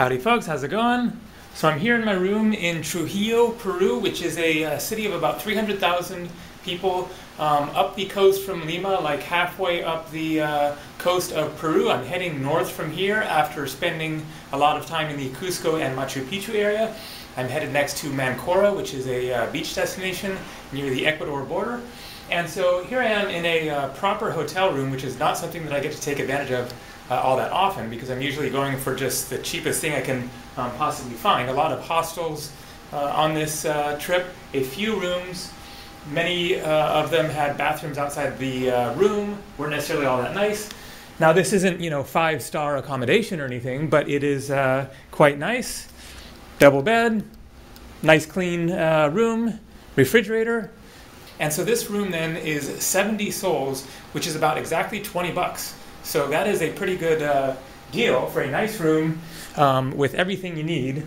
Howdy folks, how's it going? So I'm here in my room in Trujillo, Peru, which is a city of about 300,000 people up the coast from Lima, like halfway up the coast of Peru. I'm heading north from here after spending a lot of time in the Cusco and Machu Picchu area. I'm headed next to Mancora, which is a beach destination near the Ecuador border. And so here I am in a proper hotel room, which is not something that I get to take advantage of all that often, because I'm usually going for just the cheapest thing I can possibly find. A lot of hostels on this trip, a few rooms. Many of them had bathrooms outside the room, weren't necessarily all that nice. Now this isn't, you know, 5-star accommodation or anything, but it is quite nice. Double bed, nice clean room, refrigerator. And so this room then is 70 sols, which is about exactly 20 bucks. So that is a pretty good deal for a nice room with everything you need.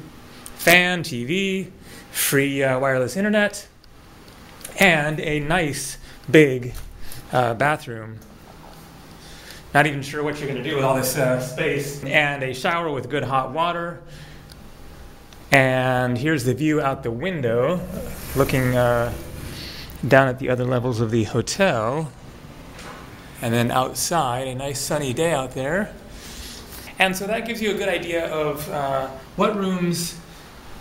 Fan, TV, free wireless internet, and a nice big bathroom. Not even sure what you're going to do with all this space. And a shower with good hot water. And here's the view out the window, looking down at the other levels of the hotel. And then outside, a nice sunny day out there. And so that gives you a good idea of what rooms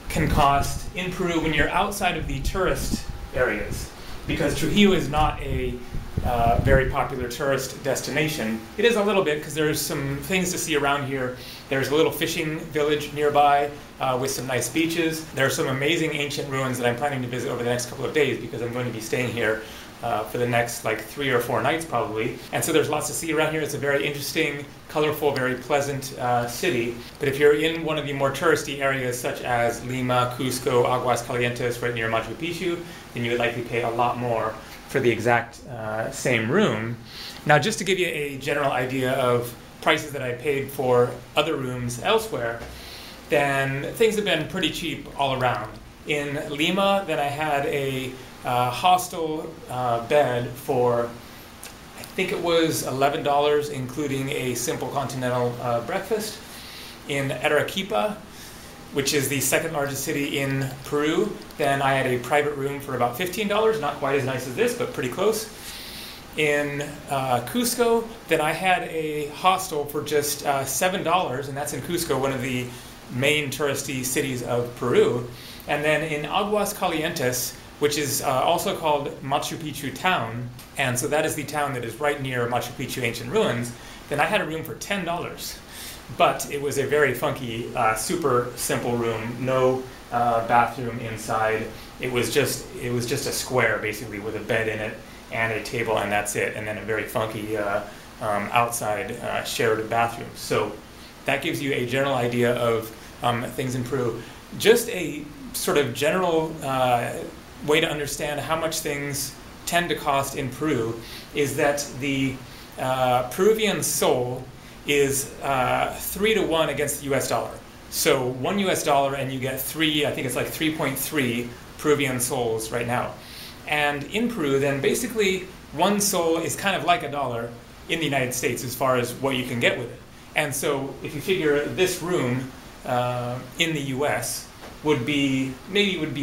can cost in Peru when you're outside of the tourist areas. Because Trujillo is not a very popular tourist destination. It is a little bit, because there's some things to see around here. There's a little fishing village nearby with some nice beaches. There are some amazing ancient ruins that I'm planning to visit over the next couple of days, because I'm going to be staying here for the next like 3 or 4 nights probably. And so there's lots to see around here. It's a very interesting, colorful, very pleasant city. But if you're in one of the more touristy areas such as Lima, Cusco, Aguascalientes, right near Machu Picchu, then you would likely pay a lot more for the exact same room. Now, just to give you a general idea of prices that I paid for other rooms elsewhere, then things have been pretty cheap all around. In Lima, then I had a hostel bed for, I think it was $11, including a simple continental breakfast. In Arequipa, which is the second largest city in Peru, then I had a private room for about $15, not quite as nice as this, but pretty close. In Cusco, then I had a hostel for just $7, and that's in Cusco, one of the main touristy cities of Peru. And then in Aguascalientes, which is also called Machu Picchu town, and so that is the town that is right near Machu Picchu ancient ruins, then I had a room for $10. But it was a very funky, super simple room, no bathroom inside. It was just a square basically with a bed in it and a table, and that's it, and then a very funky outside shared bathroom. So that gives you a general idea of things in Peru. Just a sort of general way to understand how much things tend to cost in Peru is that the Peruvian sol is 3 to 1 against the US dollar. So $1 US and you get 3, I think it's like 3.3 Peruvian sols right now. And in Peru, then basically 1 sol is kind of like $1 in the United States as far as what you can get with it. And so if you figure this room in the US would be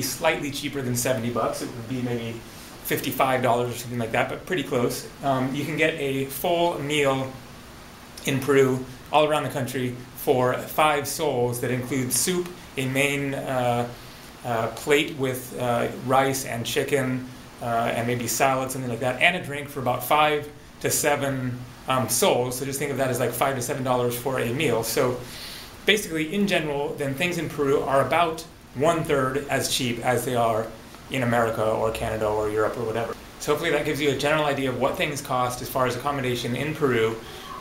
slightly cheaper than 70 bucks. It would be maybe $55 or something like that, but pretty close. You can get a full meal in Peru, all around the country, for 5 sols that include soup, a main plate with rice and chicken, and maybe salad, something like that, and a drink for about 5 to 7 sols. So just think of that as like $5 to $7 for a meal. So basically, in general, then things in Peru are about 1/3 as cheap as they are in America or Canada or Europe or whatever. So hopefully that gives you a general idea of what things cost as far as accommodation in Peru.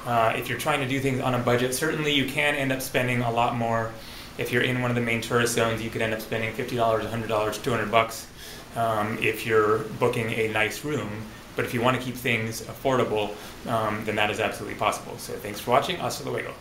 If you're trying to do things on a budget, certainly you can end up spending a lot more. If you're in one of the main tourist zones, you could end up spending $50, $100, 200 bucks if you're booking a nice room. But if you want to keep things affordable, then that is absolutely possible. So thanks for watching. Hasta luego.